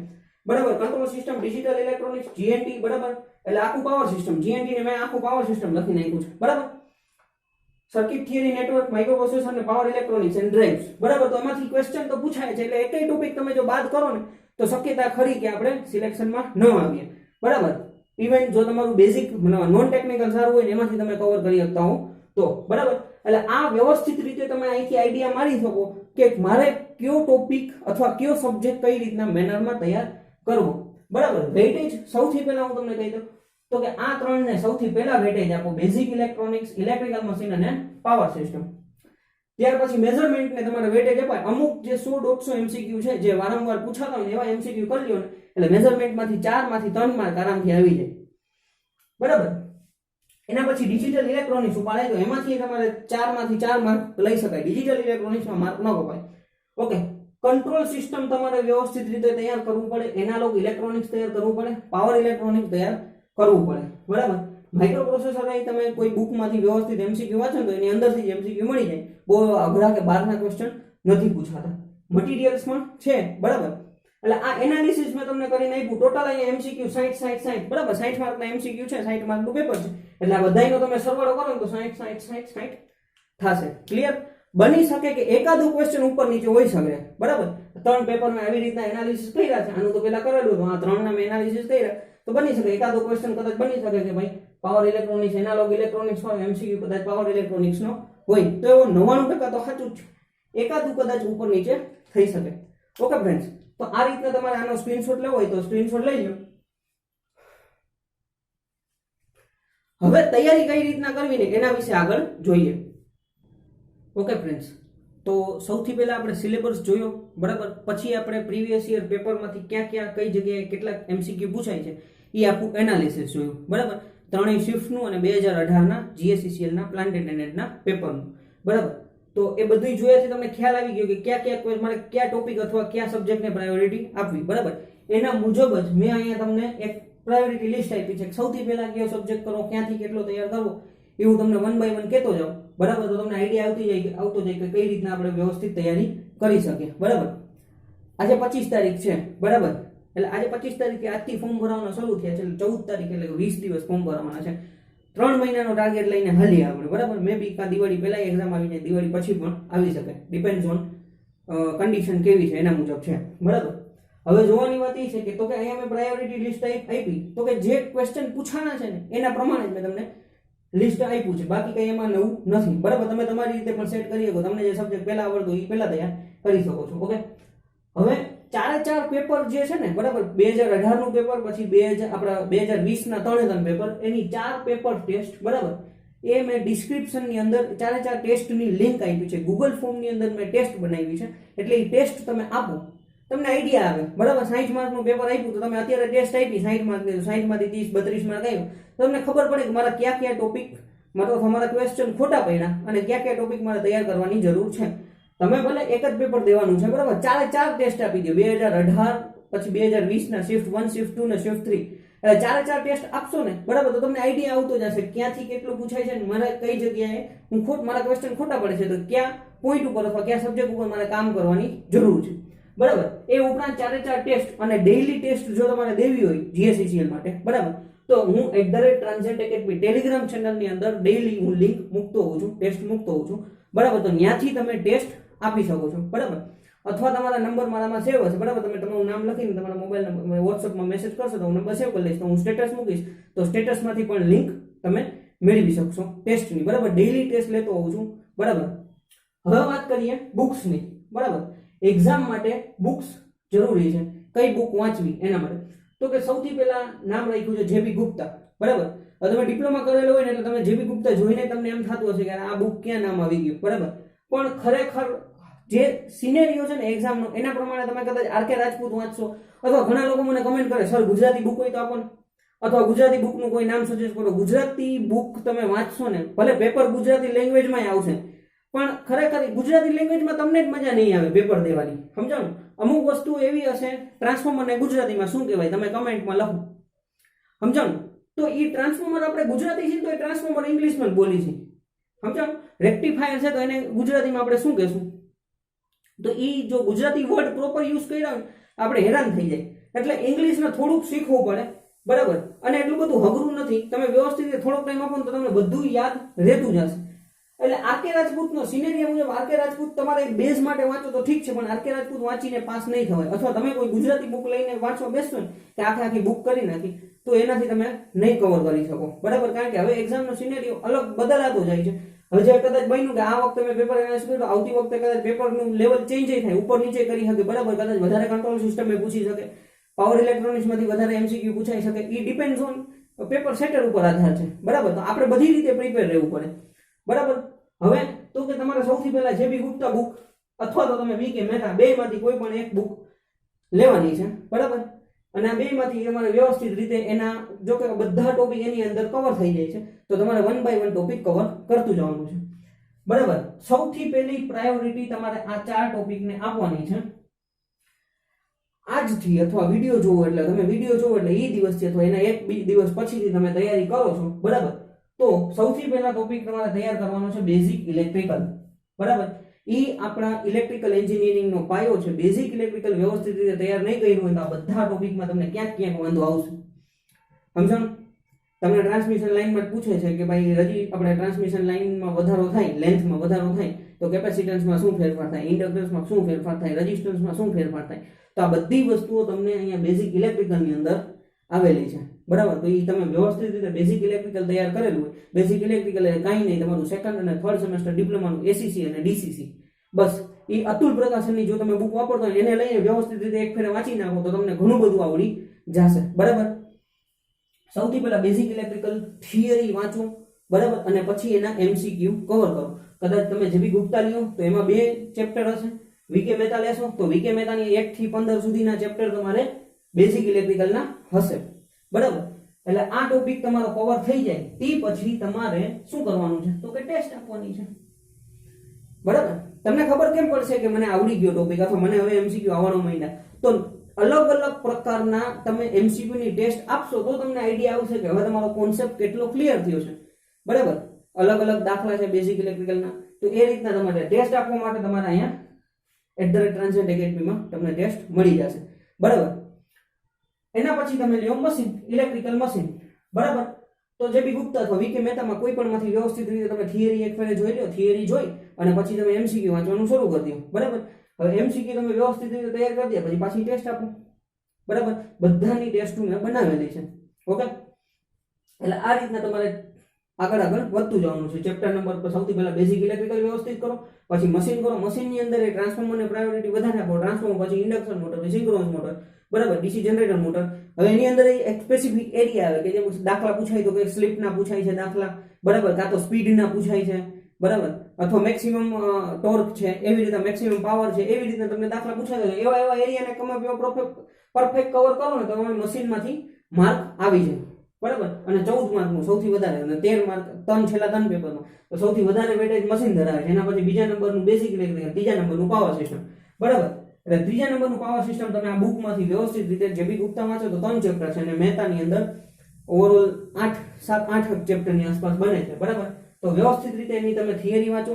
બરાબર. કંટ્રોલ સિસ્ટમ, ડિજિટલ ઇલેક્ટ્રોનિક્સ, જીએનટી, બરાબર, એટલે આખું પાવર સિસ્ટમ. જીએનટી ને મેં આખું પાવર સિસ્ટમ લખી નાખ્યું છે, બરાબર. સર્કિટ થિયરી, નેટવર્ક, માઇક્રોપ્રોસેસર ને પાવર ઇલેક્ટ્રોનિક્સ એન્ડ ડ્રાઇવ્સ, બરાબર. તો એમાંથી ક્વેશ્ચન તો પૂછાય છે, એટલે એકય ટોપિક તમે જો બાદ કરો ને તો શક્યતા ખરી કે આપણે સિલેક્શનમાં ન આવીએ, બરાબર. ઇવન જો તમારું બેઝિક નોન ટેકનિકલ સારું હોય ને એમાંથી તમે કવર કરી શકતા હો તો, બરાબર. એટલે આ વ્યવસ્થિત રીતે તમે અહીંથી આઈડિયા મારી શકો કે મારે કયો ટોપિક અથવા કયો સબ્જેક્ટ કઈ રીતના મેનરમાં તૈયાર કરવો, બરાબર. વેઇટેજ સૌથી પહેલા હું તમને કહી દઉં તો કે આ ત્રણને સૌથી પહેલા વેઇટેજ આપો: બેઝિક ઇલેક્ટ્રોનિક્સ, ઇલેક્ટ્રિકલ મશીન અને પાવર સિસ્ટમ. ત્યાર પછી મેઝરમેન્ટ ને તમારે વેઇટેજ અપાય. અમુક જે 100-150 એમસીક્યુ છે જે વારંવાર પૂછાતા હોય એવા એમસીક્યુ કરી લ્યો ને એટલે મેઝરમેન્ટ માંથી 4 માંથી 3 માર્ક આરામથી આવી જાય, બરાબર. એના પછી ડિજિટલ ઇલેક્ટ્રોનિક્સ ઉપાડે તો એમાંથી તમારે 4 માંથી 4 માર્ક લઈ શકાય. ડિજિટલ ઇલેક્ટ્રોનિક્સમાં માર્ક ન કપાય, ઓકે. કંટ્રોલ સિસ્ટમ તમારે વ્યવસ્થિત રીતે તૈયાર કરવું પડે. એનાલોગ ઇલેક્ટ્રોનિક્સ તૈયાર કરવું પડે. પાવર ઇલેક્ટ્રોનિક્સ તૈયાર કરવું પડે, બરાબર. માઇક્રોપ્રોસેસર અહીં તમે કોઈ બુકમાંથી વ્યવસ્થિત એમસીક્યુ વાંચો તો એની અંદરથી જ એમસીક્યુ મળી જાય. બહુ અઘરા કે બહારના ક્વેશ્ચન નથી પૂછાતા. મટીરિયલ્સમાં છે, બરાબર. એટલે આ એનાલિસિસ મેં તમને કરીને આપ્યું. ટોટલ અહીંયા એમસીક્યુ 60, બરાબર. 60 માર્કના એમસીક્યુ છે, 60 માર્કનું પેપર છે. એટલે આ બધાયનો તમે સરવાળો કરો ને તો 60 થશે. ક્લિયર? બની શકે કે એકાદું ક્વેશ્ચન ઉપર નીચે હોઈ શકે, બરાબર. 3 પેપરમાં આવી રીતના એનાલિસિસ કર્યા છે. આનું તો પેલા કરેલું હતું, આ 3 ના મેં એનાલિસિસ કર્યા તો બની શકે એકાદો ક્વેશ્ચન કદાચ બની શકે કે ભાઈ પાવર ઇલેક્ટ્રોનિક્સ, એનાલોગ ઇલેક્ટ્રોનિક્સ હોય, એમસીક્યુ કદાચ પાવર ઇલેક્ટ્રોનિક્સ નો હોય તો એવો 99% તો સાચું જ છે. એકાદું કદાચ ઉપર નીચે થઈ શકે. ઓકે ફ્રેન્ડ્સ, તો આ રીતના તમારે આનો સ્ક્રીનશોટ લેવો હોય તો સ્ક્રીનશોટ લઈ લો. હવે તૈયારી કઈ રીતના કરવી ને એના વિશે આગળ જોઈએ. ઓકે ફ્રેન્ડ્સ, તો સૌથી પહેલા આપણે સિલેબસ જોયો, બરાબર. પછી આપણે પ્રીવિયસ યર પેપરમાંથી ક્યાં કઈ જગ્યાએ કેટલા એમસીક્યુ પૂછાય છે એ આખું એનાલિસિસ જોયું, બરાબર. ત્રણેય શિફ્ટનું અને 2018 ના જીએસસીસીએલ ના પ્લાન્ટ એટેન્ડન્ટના પેપરનું, બરાબર. તો એ બધું જોયાથી તમને ખ્યાલ આવી ગયો કે ક્યાં મારે કયા ટોપિક અથવા કયા સબ્જેક્ટને પ્રાયોરિટી આપવી, બરાબર. એના મુજબ જ મેં અહીંયા તમને એક પ્રાયોરિટી લિસ્ટ આપી છે. સૌથી પહેલા કયો સબ્જેક્ટ કરો, ક્યાંથી કેટલો તૈયાર કરવો એવું તમને 1 બાય 1 કહેતો જાઉં, બરાબર. તો તમને આઈડિયા આવતો જાય કે કઈ રીતના આપણે વ્યવસ્થિત તૈયારી કરી શકીએ, બરાબર. આજે 25 તારીખ છે, બરાબર. એટલે આજે 25 તારીખે આજથી ફોર્મ ભરવાના શરૂ થયા છે. 14 તારીખ એટલે 20 દિવસ ફોર્મ ભરવાના છે. 3 મહિનાનો ટાર્ગેટ લઈને હાલીએ આપણે, બરાબર. મે બી કા દિવાળી પહેલા એક્ઝામ આવી જાય, દિવાળી પછી પણ આવી શકે, ડિપેન્ડ્સ ઓન કન્ડિશન કેવી છે એના મુજબ છે, બરાબર. હવે જોવાની વાત એ છે કે તો કે અહીંયા મેં પ્રાયોરિટી લિસ્ટ આપી તો કે જે ક્વેશ્ચન પૂછાણા છે ને એના પ્રમાણે જ મેં તમને લિસ્ટ આપ્યું છે. બાકી કઈ એમાં નવું નથી, બરાબર. તમે તમારી રીતે પણ સેટ કરી શકો. તમને જે સબ્જેક્ટ પહેલા આવડતો એ પહેલા તૈયાર કરી શકો છો, ઓકે. હવે 4 પેપર જે છે ને, બરાબર. 2018 નું પેપર, પછી આપણા 2020 ના 3 પેપર, એની 4 પેપર ટેસ્ટ, બરાબર. એ મેં ડિસ્ક્રિપ્શન ની અંદર 4 ટેસ્ટની લિંક આપી છે. ગૂગલ ફોર્મ ની અંદર મેં ટેસ્ટ બનાવી છે. એટલે એ ટેસ્ટ તમે આપો, તમને આઈડિયા આવે, બરાબર. 60 માર્કનું પેપર આપ્યું તો તમે અત્યારે ટેસ્ટ આપી 60 માર્કની, 60 માંથી 30 32 માર્ક આવ્યું તો તમને ખબર પડે કે મારા કયા ટોપિક અથવા મારા ક્વેશ્ચન ખોટા પડ્યા અને કયા ટોપિક મારે તૈયાર કરવાની જરૂર છે. તમે ભલે એક જ પેપર દેવાનું છે, બરાબર. 4 ટેસ્ટ આપી દો. 2018 પછી 2020 ના શિફ્ટ 1, શિફ્ટ 2 ને શિફ્ટ 3, એટલે 4 ટેસ્ટ આપશો ને, બરાબર. તો તમને આઈડિયા આવતો જશે ક્યાંથી કેટલું પૂછાય છે, મારે કઈ જગ્યાએ મારા ક્વેશ્ચન ખોટા પડે છે, તો કયા પોઈન્ટ ઉપર અથવા કયા સબ્જેક્ટ ઉપર મારે કામ કરવાની જરૂર છે, બરાબર. એ ઉપરાંત 4 ટેસ્ટ અને ડેઈલી ટેસ્ટ જો તમારે દેવી હોય જીએસસીસીએલ માટે, બરાબર, તો હું @Transient Academy ટેલિગ્રામ ચેનલની અંદર ડેઈલી હું લિંક મૂકતો હોઉં છું, ટેસ્ટ મૂકતો હોઉં છું, બરાબર. તો ત્યાંથી તમે ટેસ્ટ આપી શકો છો, બરાબર. અથવા તમારા નંબર મારામાં સેવ હશે, બરાબર. તમે તમારું નામ લખીને તમારા મોબાઈલ નંબર વોટ્સઅપમાં મેસેજ કરશો તો હું નંબર સેવ કરી લઈશ. તો હું સ્ટેટસ મૂકીશ તો સ્ટેટસમાંથી પણ લિંક તમે મેળવી શકશો ટેસ્ટની, બરાબર. ડેઈલી ટેસ્ટ લેતો હોઉં છું, બરાબર. હવે વાત કરીએ બુક્સની, બરાબર. એક્ઝામ માટે બુક્સ જરૂરી છે. કઈ બુક વાંચવી એના માટે તો કે સૌથી પહેલા નામ રાખ્યું છે જેબી ગુપ્તા, બરાબર. હવે તમે ડિપ્લોમા કરેલો હોય ને એટલે તમે જેબી ગુપ્તા જોઈને તમને એમ થતું હશે કે આ બુક ક્યાં નામ આવી ગયું, બરાબર. પણ ખરેખર જે સિનેરિયો છે ને એક્ઝામનો એના પ્રમાણે તમે કદાચ આરકે રાજપૂત વાંચશો, અથવા ઘણા લોકો મને કમેન્ટ કરે સર ગુજરાતી બુક હોય તો આપો, અથવા ગુજરાતી બુકનું કોઈ નામ સજેસ્ટ કરો. ગુજરાતી બુક તમે વાંચશો ને, ભલે પેપર ગુજરાતી લેંગ્વેજમાં આવશે પણ ખરેખર ગુજરાતી લેંગ્વેજમાં તમને જ મજા નહીં આવે પેપર દેવાની, સમજો ને. અમુક વસ્તુ એવી હશે, ટ્રાન્સફોર્મરને ગુજરાતીમાં શું કહેવાય તમે કમેન્ટમાં લખો, સમજો ને. તો એ ટ્રાન્સફોર્મર આપણે ગુજરાતી છે તો એ ટ્રાન્સફોર્મર ઇંગ્લિશમાં બોલી છે, સમજો. રેક્ટિફાયર છે તો એને ગુજરાતીમાં આપણે શું કહેશું? તો એ જો ગુજરાતી વર્ડ પ્રોપર યુઝ કર્યા હોય આપણે હેરાન થઈ જાય. એટલે ઇંગ્લિશને થોડુંક શીખવું પડે, બરાબર. અને એટલું બધું અઘરું નથી, તમે વ્યવસ્થિત રીતે થોડોક ટાઈમ આપો ને તો તમને બધું યાદ રહેતું જશે. એટલે આરકે રાજપૂતનો સિનેરિયો મુજબ આરકે રાજપૂત તમારે એક બેઝ માટે વાંચો તો ઠીક છે, પણ આરકે રાજપૂત વાંચીને પાસ નહીં થવાય. અથવા તમે કોઈ ગુજરાતી બુક લઈને વાંચવા બેસશો ને કે આખી બુક કરી નાખી તો એનાથી તમે નહીં કવર કરી શકો, બરાબર. કારણ કે હવે એક્ઝામનો સિનેરિયો અલગ બદલાતો જાય છે. હવે કદાચ બન્યું કે આ વખતે મેં પેપર એનાલિસિસ કર્યું, આવતી વખતે કદાચ પેપરનું લેવલ ચેન્જ થાય, ઉપર નીચે કરી શકે, બરાબર. કદાચ વધારે કંટ્રોલ સિસ્ટમ એ પૂછી શકે, પાવર ઇલેક્ટ્રોનિક્સમાંથી વધારે એમસીક્યુ પૂછાઈ શકે. એ ડિપેન્ડ્સ ઓન પેપર સેટર ઉપર આધાર છે, બરાબર. તો આપણે બધી રીતે પ્રિપેર રહેવું પડે, બરાબર. હવે તો કે તમારે સૌથી પહેલા જે બી ગુપ્તા બુક અથવા તો તમે વીકે મહેતા બેમાંથી કોઈ પણ એક બુક લેવાની છે, બરાબર. અને આ બેમાંથી તમારે વ્યવસ્થિત રીતે એના જો કે બધા ટોપિક એની અંદર કવર થઈ જાય છે તો તમારે 1 બાય 1 ટોપિક કવર કરતું જવાનું છે, બરાબર. સૌથી પહેલી પ્રાયોરિટી તમારે આ 4 ટોપિકને આપવાની છે. આજથી અથવા વિડીયો જોવો એટલે તમે વિડીયો જોવો એટલે એ દિવસથી અથવા એના એક દિવસ પછીથી તમે તૈયારી કરો છો, બરાબર. તો સૌથી પહેલા ટોપિક તમારે તૈયાર કરવાનો છે બેઝિક ઇલેક્ટ્રિકલ, બરાબર. એ આપણા ઇલેક્ટ્રિકલ એન્જિનિયરિંગનો પાયો છે. બેઝિક ઇલેક્ટ્રિકલ વ્યવસ્થિત રીતે તૈયાર નહીં કર્યું હોય તો આ બધા ટોપિકમાં તમને ક્યાંક વાંધો આવશે, સમજો. તમને ટ્રાન્સમિશન લાઇનમાં પૂછે છે કે ભાઈ હજી આપણે ટ્રાન્સમિશન લાઇનમાં વધારો થાય, લેન્થમાં વધારો થાય તો કેપેસિટન્સમાં શું ફેરફાર થાય, ઇન્ડક્ટન્સમાં શું ફેરફાર થાય, રેઝિસ્ટન્સમાં શું ફેરફાર થાય. તો આ બધી વસ્તુઓ તમને અહીંયા બેઝિક ઇલેક્ટ્રિકલની અંદર આવેલી છે, બરાબર. તો એ તમે વ્યવસ્થિત રીતે બેઝિક ઇલેક્ટ્રિકલ તૈયાર કરેલું હોય. બેઝિક ઇલેક્ટ્રિકલ એ કાંઈ નહીં, તમારું સેકન્ડ અને થર્ડ સેમેસ્ટર ડિપ્લોમાનું એસીસી અને ડીસીસી, બસ. એ અતુલ પ્રકાશનની જો તમે બુક વાપરતો હોય એને લઈને વ્યવસ્થિત રીતે એક ફેરે વાંચી નાખો તો તમને ઘણું બધું આવડી જશે, બરાબર. સૌથી પહેલા બેઝિક ઇલેક્ટ્રિકલ થિયરી વાંચો, બરાબર. અને પછી એના એમસીક્યુ કવર કરો. કદાચ તમે જે બી ગુપ્તા લ્યો તો એમાં 2 ચેપ્ટર હશે. વીકે મહેતા લેશો તો વીકે મહેતાની 1 થી 15 સુધીના ચેપ્ટર તમારે બેઝિક ઇલેક્ટ્રિકલના હશે, બરાબર. એટલે આ ટોપિક તમારો કવર થઈ જાય તે પછી તમારે શું કરવાનું છે તો કે ટેસ્ટ આપવાની છે, બરાબર. તમને ખબર કેમ પડશે કે મને આવડી ગયો ટોપિક અથવા મને હવે એમસીક્યુ આવવાનો માંડ્યા? તો અલગ અલગ પ્રકારના તમે એમસીક્યુ ની ટેસ્ટ આપશો તો તમને આઈડિયા આવશે કે હવે તમારો કોન્સેપ્ટ કેટલો ક્લિયર થયો છે, બરાબર. અલગ અલગ દાખલા છે બેઝિક ઇલેક્ટ્રિકલના, તો એ રીતના તમારે ટેસ્ટ આપવા માટે તમારે અહીંયા @transient academy માં તમને ટેસ્ટ મળી જશે, બરાબર. એના પછી તમે લ્યો મશીન, ઇલેક્ટ્રિકલ મશીન, બરાબર. તો જે બી ગુપ્તા અથવા વીકે મહેતામાં કોઈ પણ માંથી વ્યવસ્થિત રીતે તમે થિયરી એક ફેરે જોઈ લો, થિયરી જોઈ અને પછી તમે એમસીક્યુ વાંચવાનું શરૂ કરી દો, બરાબર. હવે એમસીક્યુ તમે વ્યવસ્થિત રીતે તૈયાર કરી દે પછી પાછી ટેસ્ટ આપો, બરાબર. બધાની ટેસ્ટ મેં બનાવેલી છે, ઓકે. એટલે આ રીતના તમારે આગળ વધતું જવાનું છે. ચેપ્ટર નંબર પર સૌથી પહેલા બેઝિક ઇલેક્ટ્રિકલ વ્યવસ્થિત કરો, પછી મશીન કરો. મશીનની અંદર એ ટ્રાન્સફોર્મરને પ્રાયોરિટી વધારે આપો. ટ્રાન્સફોર્મર પછી ઇન્ડક્શન મોટર, પછી સિંક્રોનસ મોટર, બરાબર. DC generator motor. હવે એની અંદર એક સ્પેસિફિક એરિયા આવે કે જે દાખલા પૂછાય તો કે સ્લીપના પૂછાય છે દાખલા, બરાબર. કાં તો સ્પીડના પૂછાય છે, બરાબર. અથવા મેક્સિમમ ટોર્ક છે, એવી રીતે મેક્સિમમ પાવર છે, એવી રીતે તમને દાખલા પૂછાય છે. એવા એરિયાને તમે પરફેક્ટ કવર કરો ને તો તમારી મશીનમાંથી માર્ક આવી જાય, બરાબર. અને 14 માર્કનું સૌથી વધારે અને 13 માર્ક 3 છેલ્લા 3 પેપરમાં તો સૌથી વધારે વેટેજ મશીન ધરાવે છે. એના પછી બીજા નંબરનું બેઝિક ઇલેક્ટ્રિકલ, ત્રીજા નંબરનું પાવર સિસ્ટમ, બરાબર. એટલે ત્રીજા નંબરનું પાવર સિસ્ટમ તમે આ બુકમાંથી વ્યવસ્થિત રીતે જે બી ગુપ્તા વાંચો તો 3 ચેપ્ટર છે અને મહેતાની અંદર ઓવરઓલ 8 ચેપ્ટરની આસપાસ બને છે, બરાબર. તો વ્યવસ્થિત રીતે એની તમે થિયરી વાંચો.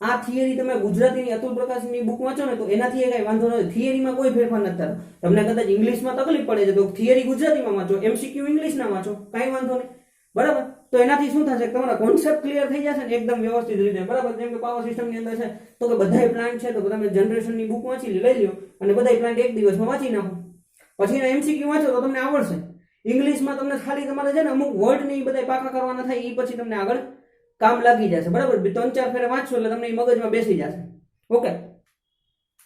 આ થિયરી તમે ગુજરાતીની અતુલ પ્રકાશની બુક વાંચો ને તો એનાથી કઈ વાંધો નથી. થિયરીમાં કોઈ ફેરફાર નથી થતો. તમને કદાચ ઇંગ્લિશમાં તકલીફ પડે છે તો થિયરી ગુજરાતીમાં વાંચો, એમસીક્યુ ઇંગ્લિશના વાંચો, કાંઈ વાંધો નહીં, બરાબર. તો એનાથી શું થશે તમારા કોન્સેપ્ટ ક્લિયર થઈ જશે ને એકદમ વ્યવસ્થિત રીતે, બરાબર. જેમ કે પાવર સિસ્ટમની અંદર છે તો કે બધાય પ્લાન્ટ છે તો તમે જનરેશનની બુક વાંચી લઈ લ્યો અને બધાય પ્લાન્ટ એક દિવસમાં વાંચી નાખો. પછી એના એમસીક્યુ વાંચો તો તમને આવડશે. ઇંગ્લિશમાં તમને ખાલી તમારે છે ને અમુક વર્ડ ને એ બધા પાકા કરવાના થાય, એ પછી તમને આગળ કામ લાગી જશે, બરાબર. 3-4 ફેરે વાંચશો એટલે તમને એ મગજમાં બેસી જશે, ઓકે.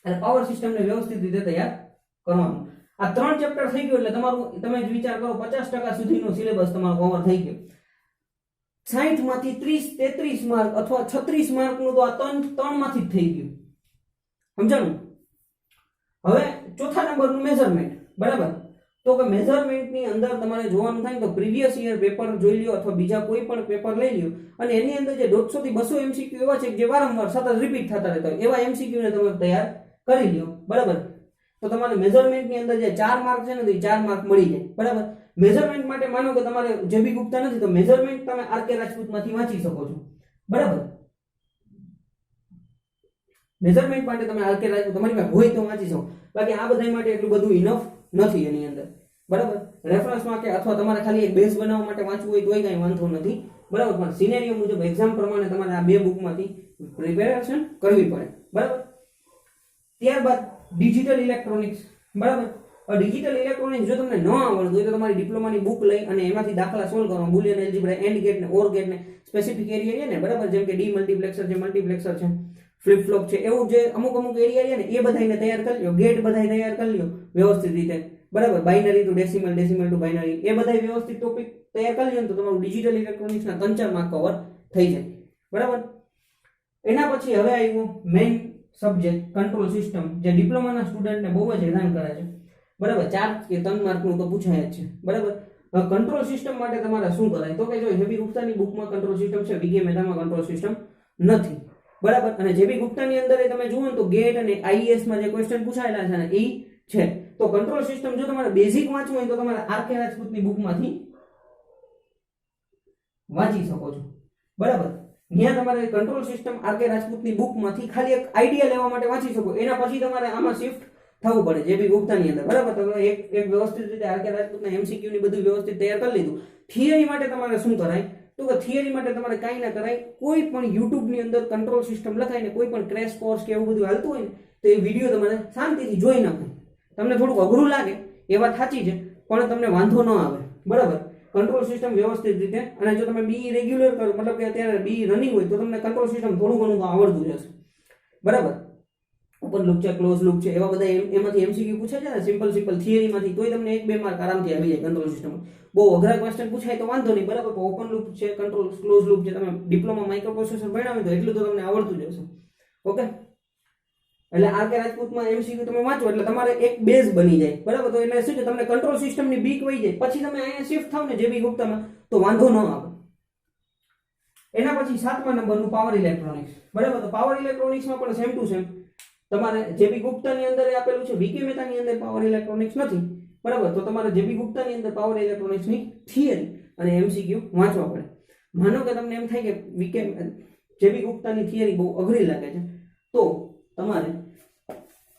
એટલે પાવર સિસ્ટમને વ્યવસ્થિત રીતે તૈયાર કરવાનું. આ 3 ચેપ્ટર થઈ ગયું એટલે તમારું તમે જ વિચાર કરો 50% સુધીનો સિલેબસ તમારો કવર થઈ ગયો. 60 માંથી 30-33 માર્ક અથવા 36 માર્કનું તો આ 3 માંથી જ થઈ ગયું, સમજાણું. હવે ચોથા નંબરનું મેઝરમેન્ટ, બરાબર. તો કે મેઝરમેન્ટની અંદર તમારે જોવાનું થાય તો પ્રીવિયસ યર પેપર જોઈ લ્યો અથવા બીજા કોઈ પણ પેપર લઈ લ્યો અને એની અંદર જે 150 થી 200 એમસીક્યુ એવા છે જે વારંવાર સતત રિપીટ થતા રહેતા હોય એવા એમસીક્યુ ને તમે તૈયાર કરી લ્યો, બરાબર. તો તમારે મેઝરમેન્ટની અંદર જે 4 માર્ક છે ને તો એ 4 માર્ક મળી જાય, બરાબર. મેઝરમેન્ટ માટે માનો કે તમારે જે બી ગુપ્તા નથી તો મેઝરમેન્ટ તમે આરકે રાજપૂતમાંથી વાંચી શકો છો, બરાબર. મેઝરમેન્ટ માટે તમે આરકે રાજપૂત તમારી પાસે હોય તો વાંચી શકો, બાકી આ બધા માટે એટલું બધું ઇનફ નથી એની અંદર, બરાબર. રેફરન્સમાં કે અથવા તમારે ખાલી એક બેઝ બનાવવા માટે વાંચવું હોય તોય કાંઈ વાંધો નથી, બરાબર. પણ સિનેરિયો મુજબ એક્ઝામ પ્રમાણે તમારે આ બે બુકમાંથી પ્રિપેરેશન કરવી પડે, બરાબર. ત્યારબાદ ડિજિટલ ઇલેક્ટ્રોનિક્સ, બરાબર. ડિજિટલ ઇલેક્ટ્રોનિક્સ જો તમને ન આવડતું હોય તો તમારી ડિપ્લોમાની બુક લઈ અને એમાંથી દાખલા સોલ્વ કરો, બુલિયન એલ્જીબ્રા, એન્ડ ગેટ ને ઓર ગેટ ને સ્પેસિફિક એરિયા છે ને, બરાબર, જેમ કે ડી મલ્ટીપ્લેક્સર છે, મલ્ટીપ્લેક્સર છે, ફ્લિપ ફ્લોપ છે, એવું જે અમુક એરિયા છે ને એ બધાને તૈયાર કરી લ્યો, ગેટ બધાય તૈયાર કરી લ્યો વ્યવસ્થિત રીતે, બરાબર. Binary to decimal, decimal to binary, એ બધા વ્યવસ્થિત ટોપિક તૈયાર કરી લ્યો ને તો તમારું ડિજિટલ ઇલેક્ટ્રોનિક્સના 3-4 માર્ક કવર થઈ જાય, બરાબર. એના પછી હવે આવ્યું મેઇન સબ્જેક્ટ કંટ્રોલ સિસ્ટમ, જે ડિપ્લોમાના સ્ટુડન્ટને બહુ જ હેરાન કરે છે, બરાબર. 4 કે 3 માર્કનું તો પૂછાય જ છે, બરાબર. કંટ્રોલ સિસ્ટમ માટે તમારે શું કરાય તો કે જો જેબી ગુપ્તાની બુકમાં કંટ્રોલ સિસ્ટમ છે, વીકે મહેતામાં કંટ્રોલ સિસ્ટમ નથી, બરાબર. અને જેબી ગુપ્તાની અંદર તમે જુઓ ને તો ગેટ અને આઈએએસ માં જે ક્વેશ્ચન પૂછાયેલા છે ને એ છે. તો કંટ્રોલ સિસ્ટમ જો તમારે બેઝિક વાંચવું હોય તો તમારે આરકે રાજપૂતની બુકમાંથી વાંચી શકો છો, બરાબર. ત્યાં તમારે કંટ્રોલ સિસ્ટમ આરકે રાજપૂતની બુકમાંથી ખાલી એક આઈડિયા લેવા માટે વાંચી શકો, એના પછી તમારે આમાં શિફ્ટ થવું પડે જેબી ગુપ્તાની અંદર, બરાબર. તો એક વ્યવસ્થિત રીતે આરકે રાજપૂતના એમસીક્યુ ની બધું વ્યવસ્થિત તૈયાર કરી લીધું. થિયરી માટે તમારે શું કરાય તો કે થિયરી માટે તમારે કાંઈ ના કરાય, કોઈ પણ યુટ્યુબ ની અંદર કંટ્રોલ સિસ્ટમ લખાઈને કોઈ પણ ક્રેશ કોર્સ કે એવું બધું હાલતું હોય ને તો એ વિડીયો તમારે શાંતિથી જોઈ નાખાય. તમને થોડુંક અઘરું લાગે એ વાત સાચી છે, પણ તમને વાંધો ન આવે, બરાબર. કંટ્રોલ સિસ્ટમ વ્યવસ્થિત રીતે, અને જો તમે બી રેગ્યુલર કરો મતલબ કે અત્યારે બી રનિંગ હોય તો તમને કંટ્રોલ સિસ્ટમ થોડું ઘણું તો આવડતું જશે, બરાબર. ઓપન લૂપ છે, ક્લોઝ લૂપ છે, એવા બધા એમાંથી એમસીક્યુ પૂછે છે ને સિમ્પલ થિયરીમાંથી, તોય તમને 1-2 માર્ક આરામથી આવી જાય કંટ્રોલ સિસ્ટમ. બહુ અઘરા ક્વેશ્ચન પૂછાય તો વાંધો નહીં, બરાબર. ઓપન લૂપ છે, કંટ્રોલ ક્લોઝ લૂપ છે, તમે ડિપ્લોમા માઇક્રોપ્રોસેસર ભણાવી તો એટલું તો તમને આવડતું જ હશે, ઓકે. એટલે આરકે રાજપૂતમાં એમસીક્યુ તમે વાંચો એટલે તમારે એક બેઝ બની જાય, બરાબર. તો એટલે શું છે તમને કંટ્રોલ સિસ્ટમની બીક વહી જાય, પછી તમે અહીંયા શિફ્ટ થાવ ને જેબી ગુપ્તામાં તો વાંધો ન આવે. એના પછી 7મા નંબરનું પાવર ઇલેક્ટ્રોનિક્સ, બરાબર. તો પાવર ઇલેક્ટ્રોનિક્સમાં પણ સેમ ટુ સેમ તમારે જેબી ગુપ્તાની અંદર આપેલું છે, વીકે મહેતાની અંદર પાવર ઇલેક્ટ્રોનિક્સ નથી, બરાબર. તો તમારે જેબી ગુપ્તાની અંદર પાવર ઇલેક્ટ્રોનિક્સની થિયરી અને એમસીક્યુ વાંચવા પડે. માનો કે તમને એમ થાય કે વીકે જેબી ગુપ્તાની થિયરી બહુ અઘરી લાગે છે તો તમારે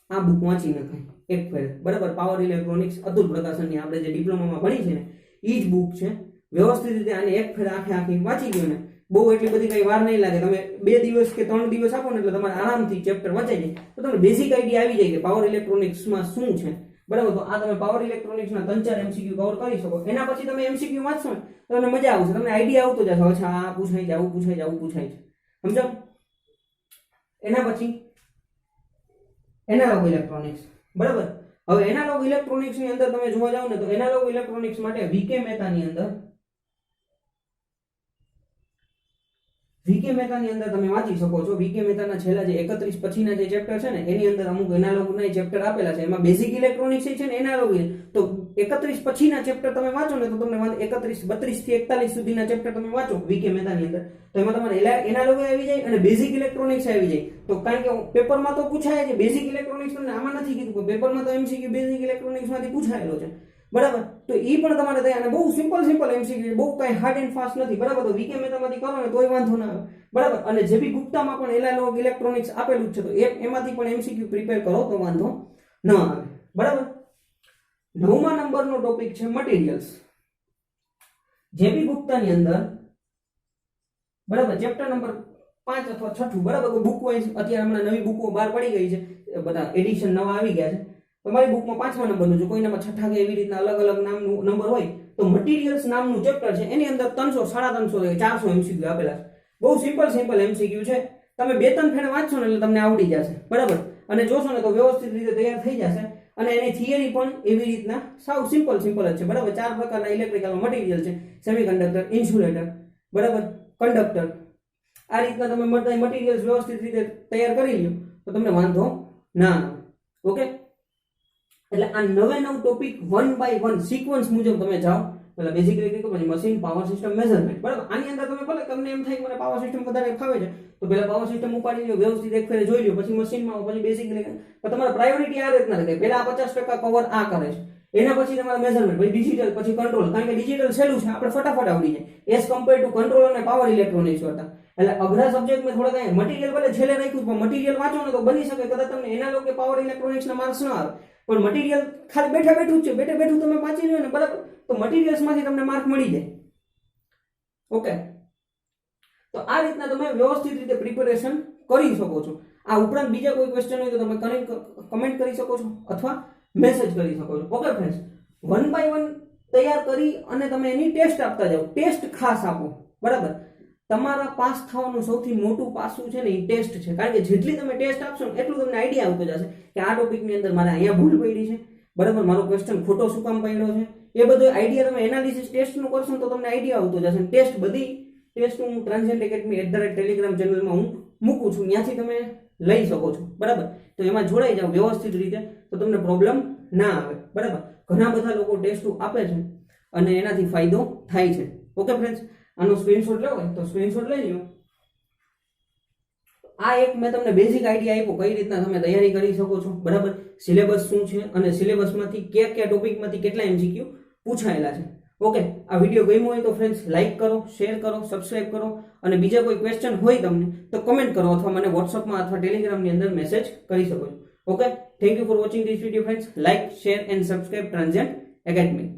આ બુક વાંચી નખાય એક ફેર, બરાબર. પાવર ઇલેક્ટ્રોનિક્સ અતુલ પ્રકાશનની આપણે જે ડિપ્લોમામાં ભણી છે ને એ જ બુક છે, વ્યવસ્થિત રીતે આને એક ફેર આખી વાંચી ગયો ને બહુ એટલી બધી કઈ વાર નહીં લાગે. તમે 2 દિવસ કે 3 દિવસ આપો ને એટલે તમારે આરામથી ચેપ્ટર વાંચાઈ જાય, તો તમને બેઝિક આઈડિયા આવી જાય કે પાવર ઇલેક્ટ્રોનિક્સમાં શું છે, બરાબર. તો આ તમે પાવર ઇલેક્ટ્રોનિક્સના 3-4 એમસીક્યુ કવર કરી શકો. એના પછી તમે એમસીક્યુ વાંચશો ને તો તમને મજા આવશે, તમને આઈડિયા આવતો જશે, અચ્છા આ પૂછાય છે, આવું પૂછાય છે, આવું પૂછાય છે, સમજો. એના પછી એનાલોગ ઇલેક્ટ્રોનિક્સ, બરાબર. હવે એનાલોગ ઇલેક્ટ્રોનિક્સ ની અંદર તમે જોવા જાવ ને તો એનાલોગ ઇલેક્ટ્રોનિક્સ માટે વીકે મહેતાની અંદર તમે વાંચી શકો છો. વીકે મહેતાના છેલ્લા જે 31 પછીના જે ચેપ્ટર છે ને એની અંદર અમુક એનાલોગના ચેપ્ટર આપેલા છે, એમાં બેઝિક ઇલેક્ટ્રોનિક્સ છે ને એનાલોગ. તો 31 પછીના ચેપ્ટર તમે વાંચો ને તો તમને 32 થી 41 સુધીના ચેપ્ટર તમે વાંચો વીકે મહેતાની અંદર તો એમાં તમારે એનાલોગ આવી જાય અને બેઝિક ઇલેક્ટ્રોનિક્સ આવી જાય. તો કારણ કે પેપરમાં તો પૂછાય છે બેઝિક ઇલેક્ટ્રોનિક્સ, તમને આમાં નથી કીધું, પેપરમાં તો એમસીક્યુ બેઝિક ઇલેક્ટ્રોનિક્સ માંથી પૂછાયેલો છે, બરાબર. તો એ પણ તમારે થાય અને બહુ સિમ્પલ એમસીક્યુ, બહુ કઈ હાર્ડ એન્ડ ફાસ્ટ નથી, બરાબર. તો વીકે મહેતામાંથી કરો ને તોય વાંધો ના આવે, બરાબર. અને જેબી ગુપ્તામાં પણ એનાલોગ ઇલેક્ટ્રોનિક્સ આપેલું છે તો એમાંથી પણ એમસીક્યુ પ્રિપેર કરો તો વાંધો ન આવે, બરાબર. 9મા નંબરનો ટોપિક છે મટીરીયલ્સ. જેબી ગુપ્તાની અંદર, બરાબર, ચેપ્ટર નંબર 5 અથવા 6, બરાબર. બુક વાઇઝ અત્યારે હમણાં નવી બુકો બહાર પડી ગઈ છે, બધા એડિશન નવા આવી ગયા છે. તમારી બુકમાં 5મા નંબરનું છે, કોઈનામાં 6ઠા કે એવી રીતના અલગ અલગ નામનું નંબર હોય તો મટીરીયલ્સ નામનું ચેપ્ટર છે, એની અંદર 300, 350, 400 એમસીક્યુ આપેલા છે. બહુ સિમ્પલ એમસીક્યુ છે. તમે 2-3 ફેરે વાંચશો ને એટલે તમને આવડી જશે, બરાબર. અને જોશો ને તો વ્યવસ્થિત રીતે તૈયાર થઈ જશે. અને એની થિયરી પણ એવી રીતના સાવ સિમ્પલ જ છે, બરાબર. 4 પ્રકારના ઇલેક્ટ્રિકલ મટીરીયલ છે, સેમિકન્ડક્ટર, ઇન્સ્યુલેટર, બરાબર, કંડક્ટર. આ રીતના તમે મટીરીયલ્સ વ્યવસ્થિત રીતે તૈયાર કરી લ્યો તો તમને વાંધો ના આવે, ઓકે. એટલે આ 9 ટોપિક 1 બાય 1 સિક્વન્સ મુજબ તમે જાઓ. પેલા બેઝિક ઇલેક્ટ્રિકલ, પછી મશીન, પાવર સિસ્ટમ, મેઝરમેન્ટ, બરાબર. આની અંદર તમે ભલે તમને એમ થાય કે મને પાવર સિસ્ટમ વધારે ફાવે છે તો પહેલા પાવર સિસ્ટમ ઉપાડી લ્યો, વ્યવસ્થિત એક ફેરે જોઈ લ્યો, પછી મશીનમાં, પછી બેઝિક ઇલેક્ટ્રિકલ. પણ તમારે પ્રાયોરિટી આ રીતના રહે, પહેલા 50% કવર આ કરે છે, એના પછી તમારે મેઝરમેન્ટ, પછી ડિજિટલ, પછી કંટ્રોલ. કારણ કે ડિજિટલ સહેલું છે, આપણે ફટાફટ આવડી જાય એઝ કમ્પેર ટુ કંટ્રોલ અને પાવર ઇલેક્ટ્રોનિક્સ કરતા. એટલે અઘરા સબ્જેક્ટ મેં થોડા કઈ મટીરિયલ ભલે છેલ્લે રાખ્યું પણ મટીરિયલ વાંચો ને તો બની શકે કદાચ તમને એના લોકો પાવર ઇલેક્ટ્રોનિક્સ ના માર્ક્સ ના આવે, પણ મટીરિયલ ખાલી બેઠા બેઠું જ છે, બેઠે બેઠું તમે વાંચી લ્યો ને બરાબર, તો મટીરિયલ્સ માંથી તમને માર્ક મળી જાય. ઓકે, તો આ રીતના તમે વ્યવસ્થિત રીતે પ્રિપેરેશન કરી શકો છો. આ ઉપરાંત બીજા કોઈ ક્વેશ્ચન હોય તો તમે કમેન્ટ કરી શકો છો અથવા મેસેજ કરી શકો છો. ઓકે ફ્રેન્ડ્સ, 1 by 1 તૈયાર કરી અને તમે એની ટેસ્ટ આપતા જાઓ. ટેસ્ટ ખાસ આપો, બરાબર. તમારા પાસ થવાનું સૌથી મોટું પાસું છે ને એ ટેસ્ટ છે. કારણ કે જેટલી તમે ટેસ્ટ આપશો ને એટલું તમને આઈડિયા આવતો જશે કે આ ટોપિકની અંદર મારે અહીંયા ભૂલ પડી છે, બરાબર, મારો ક્વેશ્ચન ખોટો શું કામ પડ્યો છે. એ બધો આઈડિયા તમે એનાલિસિસ ટેસ્ટનું કરશો ને તો તમને આઈડિયા આવતો જશે. ટેસ્ટ બધી ટેસ્ટ હું ટ્રાન્ઝેન્ટ એકેડમી @telegram ચેનલમાં હું મૂકું છું, ત્યાંથી તમે લઈ શકો છો, બરાબર. તો એમાં જોડાઈ જાઓ વ્યવસ્થિત રીતે, તો તમને પ્રોબ્લેમ ના આવે, બરાબર. ઘણા બધા લોકો ટેસ્ટ આપે છે અને એનાથી ફાયદો થાય છે. ઓકે ફ્રેન્ડ્સ, આનો સ્ક્રીનશોટ લેવો હોય તો સ્ક્રીનશોટ લઈ લો. આ એક મેં તમને બેઝિક આઈડિયા આપ્યો કઈ રીતના તમે તૈયારી કરી શકો છો, બરાબર. સિલેબસ શું છે અને સિલેબસમાંથી કયા કયા ટોપિકમાંથી કેટલા MCQ પૂછાયેલા છે. ઓકે, આ વિડીયો ગમ્યો હોય તો ફ્રેન્ડ્સ લાઈક કરો, શેર કરો, સબસ્ક્રાઇબ કરો અને બીજા કોઈ ક્વેશ્ચન હોય તમને તો કમેન્ટ કરો અથવા મને વોટ્સઅપમાં અથવા ટેલિગ્રામની અંદર મેસેજ કરી શકો છો. Okay, thank you for watching this video friends. Like, share and subscribe transient academy.